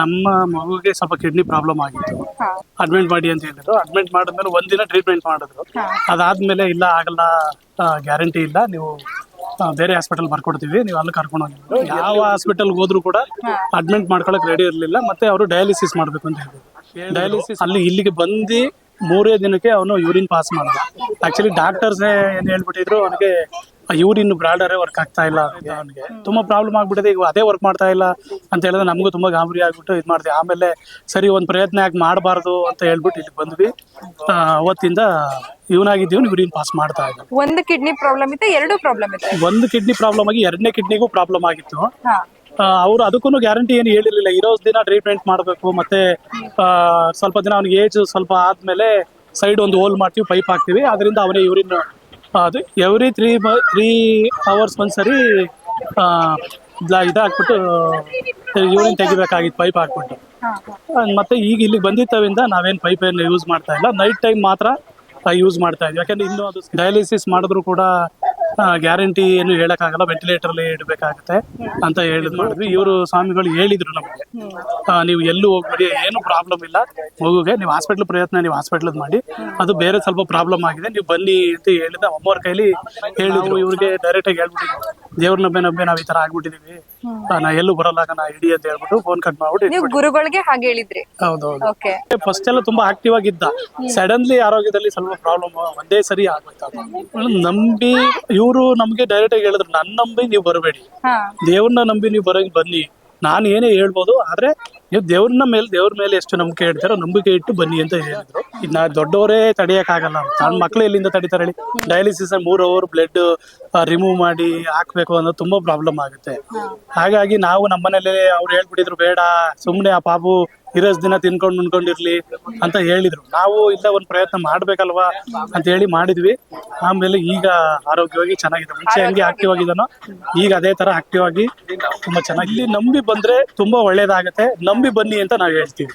ನಮ್ಮ ಮಗುಗೆ ಸ್ವಲ್ಪ ಕಿಡ್ನಿ ಪ್ರಾಬ್ಲಮ್ ಆಗಿತ್ತು. ಅಡ್ಮಿಟ್ ಮಾಡಿ ಅಂತ ಹೇಳಿದ್ರು. ಅಡ್ಮಿಟ್ ಮಾಡಿದ್ಮೇಲೆ ಒಂದಿನ ಟ್ರೀಟ್ಮೆಂಟ್ ಮಾಡಿದ್ರು. ಅದಾದ್ಮೇಲೆ ಇಲ್ಲ ಆಗಲ್ಲ, ಗ್ಯಾರಂಟಿ ಇಲ್ಲ, ನೀವು ಬೇರೆ ಹಾಸ್ಪಿಟಲ್ ಬರ್ಕೊಡ್ತೀವಿ, ನೀವು ಅಲ್ಲಿ ಕರ್ಕೊಂಡು ಹೋಗಿದ್ರು. ಯಾವ ಹಾಸ್ಪಿಟಲ್ ಹೋದ್ರು ಕೂಡ ಅಡ್ಮಿಟ್ ಮಾಡ್ಕೊಳಕ್ ರೆಡಿ ಇರಲಿಲ್ಲ. ಮತ್ತೆ ಅವರು ಡಯಾಲಿಸಿಸ್ ಮಾಡ್ಬೇಕು ಅಂತ ಹೇಳಿದ್ರು. ಡಯಾಲಿಸಿಸ್ ಅಲ್ಲಿ ಇಲ್ಲಿಗೆ ಬಂದು 3 ದಿನಕ್ಕೆ ಅವನು ಯೂರಿನ್ ಪಾಸ್ ಮಾಡ್ದ. ಆಕ್ಚುಲಿ ಡಾಕ್ಟರ್ಸ್ ಏನ್ ಹೇಳ್ಬಿಟ್ಟಿದ್ರು, ಅವನಿಗೆ ಯೂರಿನ್ ಬ್ರಾಡರೇ ವರ್ಕ್ ಆಗ್ತಾ ಇಲ್ಲ, ಅವನಿಗೆ ತುಂಬಾ ಪ್ರಾಬ್ಲಮ್ ಆಗ್ಬಿಟ್ಟಿದೆ. ಈಗ ಅದೇ ವರ್ಕ್ ಮಾಡ್ತಾ ಇಲ್ಲ ಅಂತ ಹೇಳಿದ್ರೆ ನಮಗೂ ತುಂಬಾ ಗಾಬರಿ ಆಗ್ಬಿಟ್ಟು ಇದು ಮಾಡಿದೆ. ಆಮೇಲೆ ಸರಿ ಒಂದ್ ಪ್ರಯತ್ನ ಯಾಕೆ ಮಾಡಬಾರ್ದು ಅಂತ ಹೇಳ್ಬಿಟ್ಟು ಇಲ್ಲಿ ಬಂದ್ವಿ. ಅವತ್ತಿಂದ ಇವನಾಗಿದ್ದೀವಿ, ಯೂರಿನ್ ಪಾಸ್ ಮಾಡ್ತಾ ಇದ್ದ. ಒಂದು ಕಿಡ್ನಿ ಪ್ರಾಬ್ಲಮ್ ಇತ್ತು, 2 ಪ್ರಾಬ್ಲಮ್ ಇತ್ತು. ಒಂದು ಕಿಡ್ನಿ ಪ್ರಾಬ್ಲಮ್ ಆಗಿ 2ನೇ ಕಿಡ್ನಿಗೂ ಪ್ರಾಬ್ಲಮ್ ಆಗಿತ್ತು. ಅವ್ರು ಅದಕ್ಕೂ ಗ್ಯಾರಂಟಿ ಏನು ಹೇಳಿರ್ಲಿಲ್ಲ. ಇರೋ ದಿನ ಟ್ರೀಟ್ಮೆಂಟ್ ಮಾಡಬೇಕು, ಮತ್ತೆ ಸ್ವಲ್ಪ ದಿನ ಅವ್ನಿಗೆ ಏಜ್ ಸ್ವಲ್ಪ ಆದ್ಮೇಲೆ ಸೈಡ್ ಒಂದು ಹೋಲ್ ಮಾಡ್ತೀವಿ, ಪೈಪ್ ಹಾಕ್ತಿವಿ, ಅದರಿಂದ ಅವನೇ ಯೂರಿನ್ ಅದು ಎವ್ರಿ 3 hours ಒಂದ್ಸರಿ ಇದಾಕ್ಬಿಟ್ಟು ಯೂರಿನ್ ತೆಗಿಬೇಕಾಗಿತ್ತು, ಪೈಪ್ ಹಾಕ್ಬಿಟ್ಟು. ಮತ್ತೆ ಈಗ ಇಲ್ಲಿಗೆ ಬಂದಿತ್ತವಿಂದ ನಾವೇನು ಪೈಪ್ ಏನು ಯೂಸ್ ಮಾಡ್ತಾ ಇಲ್ಲ, ನೈಟ್ ಟೈಮ್ ಮಾತ್ರ ಯೂಸ್ ಮಾಡ್ತಾ ಇದ್ವಿ. ಯಾಕಂದ್ರೆ ಇನ್ನೂ ಅದು ಡಯಾಲಿಸಿಸ್ ಮಾಡಿದ್ರು ಕೂಡ ಗ್ಯಾರಂಟಿ ಏನು ಹೇಳಕ್ಕಾಗಲ್ಲ, ವೆಂಟಿಲೇಟರ್ ಅಲ್ಲಿ ಇಡಬೇಕಾಗತ್ತೆ ಅಂತ ಮಾಡಿದ್ವಿ. ಇವರು ಸ್ವಾಮಿಗಳು ಹೇಳಿದ್ರು ನಮಗೆ, ನೀವು ಎಲ್ಲೂ ಹೋಗ್ಬೇಡಿ, ಏನು ಪ್ರಾಬ್ಲಮ್ ಇಲ್ಲ ಮಗುಗೆ, ನೀವು ಹಾಸ್ಪಿಟ್ಲ್ ಪ್ರಯತ್ನ ನೀವು ಹಾಸ್ಪಿಟ್ಲ್ ಮಾಡಿ, ಅದು ಬೇರೆ ಸ್ವಲ್ಪ ಪ್ರಾಬ್ಲಮ್ ಆಗಿದೆ, ನೀವು ಬನ್ನಿ ಅಂತ ಹೇಳಿದ. ಅಮ್ಮವ್ರ ಕೈಲಿ ಹೇಳಿದ್ರು. ಇವ್ರಿಗೆ ಡೈರೆಕ್ಟ್ ಆಗಿ ಹೇಳ್ಬಿಟ್ಟಿದ್ವಿ, ದೇವ್ರ ನಬ್ಬೆ ನಾವ್ ಈ ತರ ಆಗ್ಬಿಟ್ಟಿದೀವಿ, ನಾ ಎಲ್ಲೂ ಬರಲ್ಲ, ನಾ ಇಡಿ ಅಂತ ಹೇಳ್ಬಿಟ್ಟು ಫೋನ್ ಕಟ್ ಮಾಡ್ಬಿಟ್ಟು ಗುರುಗಳಿಗೆ ಹಾಗೆ ಹೇಳಿದ್ರಿ. ಹೌದೌದು. ಫಸ್ಟ್ ಎಲ್ಲ ತುಂಬಾ ಆಕ್ಟಿವ್ ಆಗಿದ್ದ. ಸಡನ್ಲಿ ಆರೋಗ್ಯದಲ್ಲಿ ಸ್ವಲ್ಪ ಪ್ರಾಬ್ಲಮ್ ಒಂದೇ ಸರಿ ಆಗ್ಬೇಕಾದ. ನಂಬಿ ಇವರು ನಮ್ಗೆ ಡೈರೆಕ್ಟ್ ಆಗಿ ಹೇಳಿದ್ರು, ನನ್ನ ನಂಬಿ ನೀವು ಬರಬೇಡಿ, ದೇವ್ರನ್ನ ನಂಬಿ ನೀವು ಬನ್ನಿ, ನಾನು ಏನೇ ಹೇಳ್ಬೋದು, ಆದ್ರೆ ನೀವು ದೇವ್ರ ಮೇಲೆ ಎಷ್ಟು ನಂಬಿಕೆ ಇಡ್ತಾರೋ ನಂಬಿಕೆ ಇಟ್ಟು ಬನ್ನಿ ಅಂತ ಹೇಳಿದ್ರು. ಇನ್ನ ದೊಡ್ಡವರೇ ತಡೆಯಕ್ ಆಗಲ್ಲ, ಸಣ್ಣ ಮಕ್ಳು ಎಲ್ಲಿಂದ ತಡಿತಾರೆ ಹೇಳಿ? ಡಯಾಲಿಸಿಸ್ 3 hour ಬ್ಲಡ್ ರಿಮೂವ್ ಮಾಡಿ ಹಾಕ್ಬೇಕು ಅನ್ನೋದು ತುಂಬಾ ಪ್ರಾಬ್ಲಮ್ ಆಗುತ್ತೆ. ಹಾಗಾಗಿ ನಾವು ನಮ್ಮನೇಲಿ ಅವ್ರು ಹೇಳ್ಬಿಟ್ಟಿದ್ರು, ಬೇಡ ಸುಮ್ನೆ ಆ ಪಾಪು ಇರೋಸ್ ದಿನ ಉಣ್ಕೊಂಡಿರ್ಲಿ ಅಂತ ಹೇಳಿದ್ರು. ನಾವು ಇಲ್ಲ ಒಂದ್ ಪ್ರಯತ್ನ ಮಾಡ್ಬೇಕಲ್ವಾ ಅಂತ ಹೇಳಿ ಮಾಡಿದ್ವಿ. ಆಮೇಲೆ ಈಗ ಆರೋಗ್ಯವಾಗಿ ಚೆನ್ನಾಗಿದೆ. ಮುಂಚೆ ಹೆಂಗೆ ಆಕ್ಟಿವ್ ಆಗಿದಾನೋ ಈಗ ಅದೇ ತರ ಆಕ್ಟಿವ್ ಆಗಿ ತುಂಬಾ ಚೆನ್ನಾಗಿ. ಇಲ್ಲಿ ನಂಬಿ ಬಂದ್ರೆ ತುಂಬಾ ಒಳ್ಳೇದಾಗತ್ತೆ, ನಂಬಿ ಬನ್ನಿ ಅಂತ ನಾವ್ ಹೇಳ್ತೀವಿ.